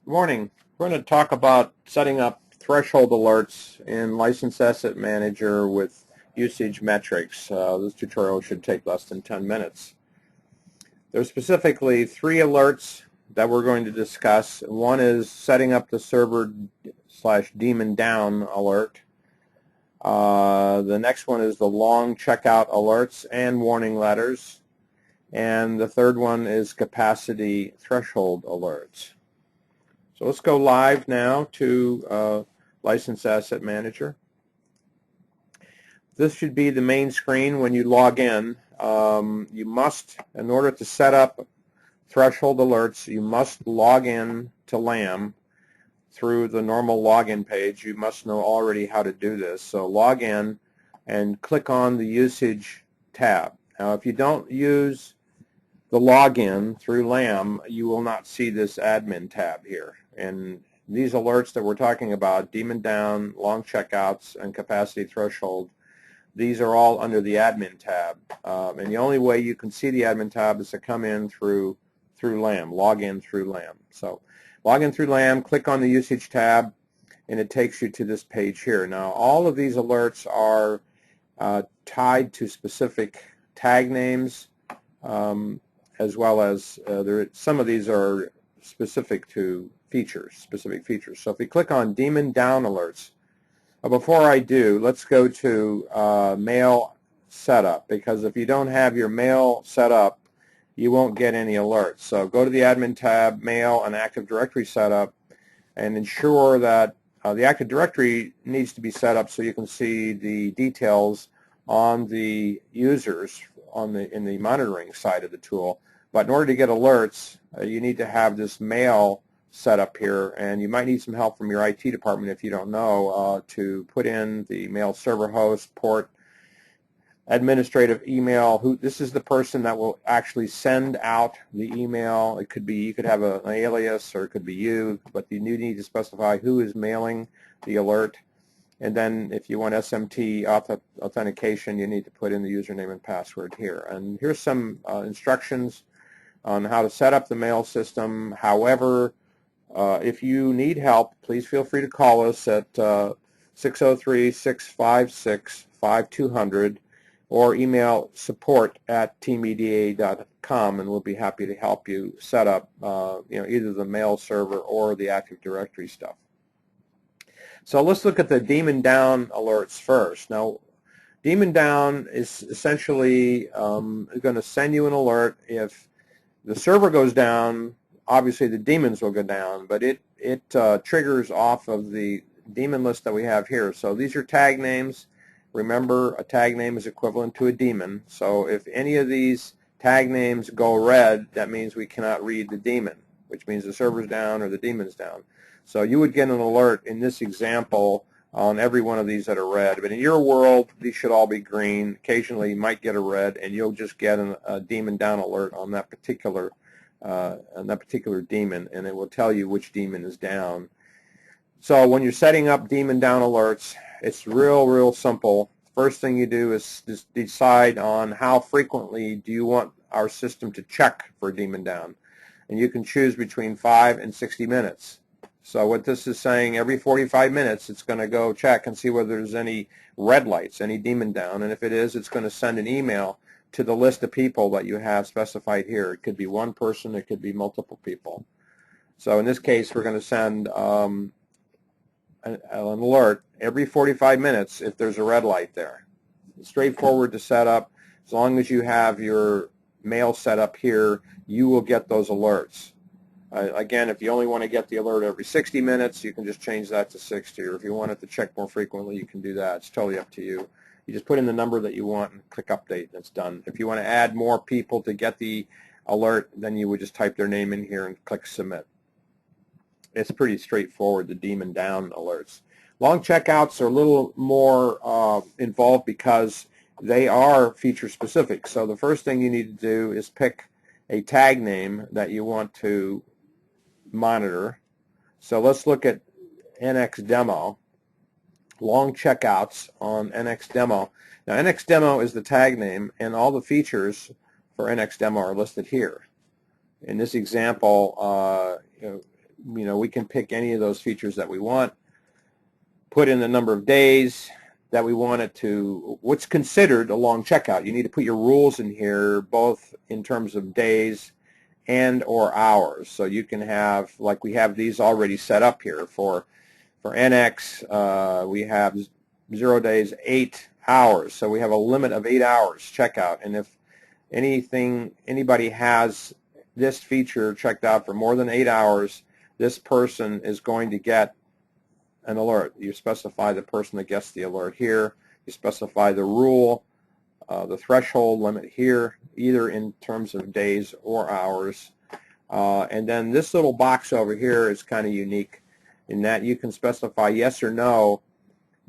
Good morning. We're going to talk about setting up threshold alerts in License Asset Manager with usage metrics. This tutorial should take less than 10 minutes. There's specifically 3 alerts that we're going to discuss. One is setting up the server/daemon down alert. The next one is the long checkout alerts and warning letters. And the third one is capacity threshold alerts. So let's go live now to License Asset Manager. This should be the main screen when you log in. You must, in order to set up threshold alerts, you must log in to LAMUM through the normal login page. You must know already how to do this. So log in and click on the Usage tab. Now if you don't use the login through LAMUM, you will not see this admin tab here. And these alerts that we're talking about, daemon down, long checkouts, and capacity threshold, these are all under the admin tab. And the only way you can see the admin tab is to come in through LAMUM, log in through LAMUM. So log in through LAMUM, click on the usage tab, and it takes you to this page here. Now all of these alerts are tied to specific tag names, as well as some of these are specific to specific features. So if we click on daemon down alerts, before I do, let's go to mail setup, because if you don't have your mail set up, you won't get any alerts. So go to the admin tab, mail and Active Directory setup, and ensure that the Active Directory needs to be set up so you can see the details on the users in the monitoring side of the tool. But in order to get alerts, you need to have this mail set up here, and you might need some help from your IT department if you don't know to put in the mail server host, port, administrative email. This is the person that will actually send out the email. It could be, you could have an alias, or it could be you, but you need to specify who is mailing the alert. And then if you want SMT authentication, you need to put in the username and password here. And here's some instructions on how to set up the mail system. However, if you need help, please feel free to call us at 603-656-5200 or email support@teameda.com, and we'll be happy to help you set up either the mail server or the Active Directory stuff. So let's look at the daemon down alerts first. Now, daemon down is essentially going to send you an alert if the server goes down. Obviously the daemons will go down, but it triggers off of the daemon list that we have here. So these are tag names. Remember, a tag name is equivalent to a daemon. So if any of these tag names go red, that means we cannot read the daemon, which means the server's down or the daemon's down. So you would get an alert in this example on every one of these that are red. But in your world, these should all be green. Occasionally you might get a red, and you'll just get a daemon down alert on that particular daemon, and it will tell you which daemon is down. So when you're setting up daemon down alerts, it's real simple. First thing you do is just decide on how frequently do you want our system to check for daemon down. And you can choose between 5 and 60 minutes. So what this is saying, every 45 minutes it's going to go check and see whether there's any red lights, any daemon down. And if it is, it's going to send an email to the list of people that you have specified here. It could be one person, it could be multiple people. So in this case, we're going to send an alert every 45 minutes if there's a red light there. It's straightforward to set up. As long as you have your mail set up here, you will get those alerts. Again, if you only want to get the alert every 60 minutes, you can just change that to 60. Or if you want it to check more frequently, you can do that. It's totally up to you. You just put in the number that you want and click update, and it's done. If you want to add more people to get the alert, then you would just type their name in here and click submit. It's pretty straightforward, the daemon down alerts. Long checkouts are a little more involved because they are feature specific. So the first thing you need to do is pick a tag name that you want to monitor. So let's look at NX Demo. Long checkouts on NX Demo. Now NX Demo is the tag name, and all the features for NX Demo are listed here. In this example, we can pick any of those features that we want, put in the number of days that we want it to, what's considered a long checkout. You need to put your rules in here, both in terms of days and or hours. So you can have, like we have these already set up here for NX, we have 0 days, 8 hours. So we have a limit of 8 hours checkout. And if anybody has this feature checked out for more than 8 hours, this person is going to get an alert. You specify the person that gets the alert here. You specify the rule, the threshold limit here, either in terms of days or hours. And then this little box over here is kind of unique in that you can specify yes or no.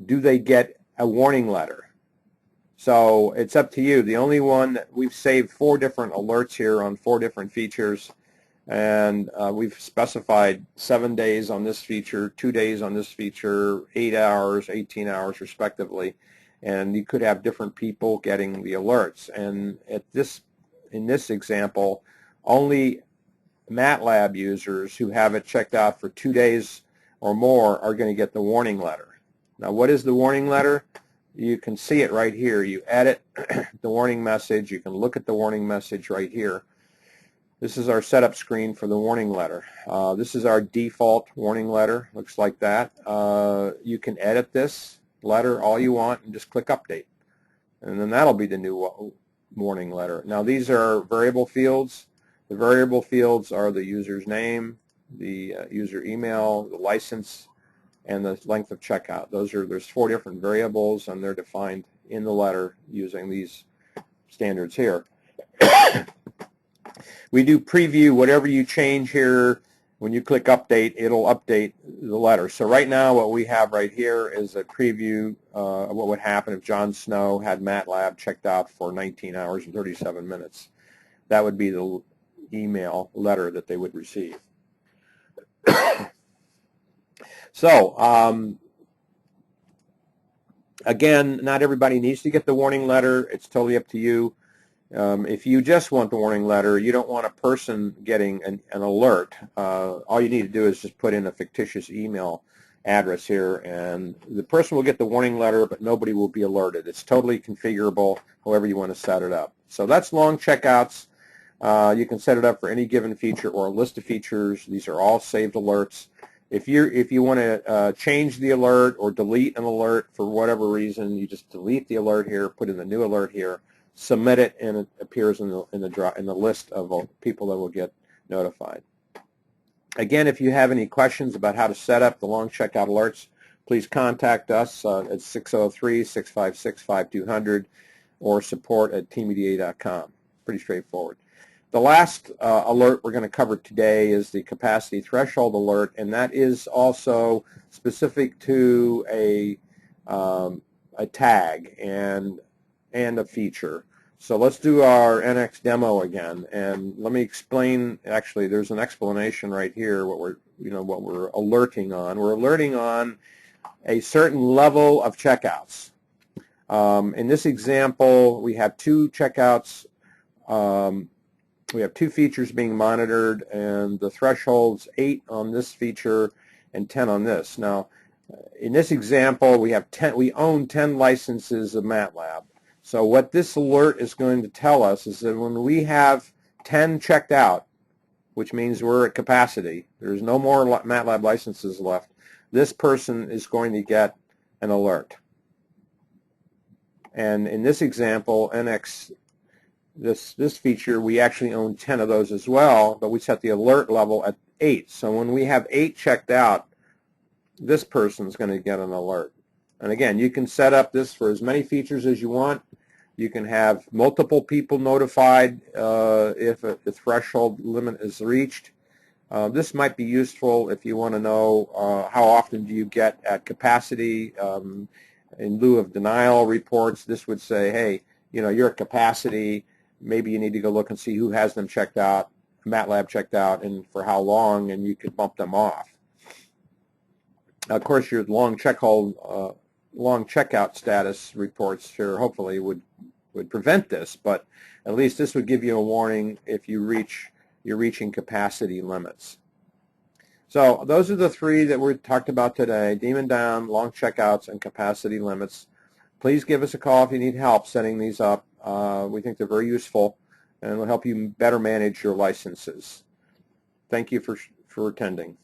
Do they get a warning letter? So it's up to you. The only one that we've saved 4 different alerts here on 4 different features, and we've specified 7 days on this feature, 2 days on this feature, 8 hours, 18 hours respectively, and you could have different people getting the alerts. And in this example, only MATLAB users who have it checked out for 2 days or more are going to get the warning letter. Now, what is the warning letter? You can see it right here. You edit the warning message. You can look at the warning message right here. This is our setup screen for the warning letter. This is our default warning letter. Looks like that. You can edit this letter all you want and just click update. And then that'll be the new warning letter. Now these are variable fields. The variable fields are the user's name, the user email, the license, and the length of checkout. There's 4 different variables, and they're defined in the letter using these standards here. We do preview whatever you change here. When you click update, it'll update the letter. So right now what we have right here is a preview of what would happen if John Snow had MATLAB checked out for 19 hours and 37 minutes. That would be the email letter that they would receive. So again, not everybody needs to get the warning letter. It's totally up to you. If you just want the warning letter, you don't want a person getting an alert. All you need to do is just put in a fictitious email address here, and the person will get the warning letter, but nobody will be alerted. It's totally configurable however you want to set it up. So that's long checkouts. You can set it up for any given feature or a list of features. These are all saved alerts. If you want to change the alert or delete an alert for whatever reason, you just delete the alert here, put in the new alert here, submit it, and it appears in the list of people that will get notified. Again, if you have any questions about how to set up the long checkout alerts, please contact us at 603-656-5200 or support@teameda.com. Pretty straightforward. The last alert we're going to cover today is the capacity threshold alert, and that is also specific to a tag and a feature. So let's do our NX demo again, and let me explain. Actually, there's an explanation right here what we're alerting on. We're alerting on a certain level of checkouts. In this example, we have 2 checkouts. We have 2 features being monitored, and the threshold's 8 on this feature and 10 on this. Now, in this example, we own 10 licenses of MATLAB. So what this alert is going to tell us is that when we have 10 checked out, which means we're at capacity, there's no more MATLAB licenses left, this person is going to get an alert. And in this example, NX, this feature, we actually own 10 of those as well, but we set the alert level at 8. So when we have 8 checked out, this person's going to get an alert. And again, you can set up this for as many features as you want. You can have multiple people notified if the threshold limit is reached. This might be useful if you want to know how often do you get at capacity. In lieu of denial reports, this would say, hey, you're at capacity. Maybe you need to go look and see who has them checked out, MATLAB checked out, and for how long, and you could bump them off. Now, of course, your long checkout status reports here hopefully would prevent this, but at least this would give you a warning if you're reaching capacity limits. So those are the three that we talked about today: demon down, long checkouts, and capacity limits. Please give us a call if you need help setting these up. We think they're very useful and will help you better manage your licenses. Thank you for attending.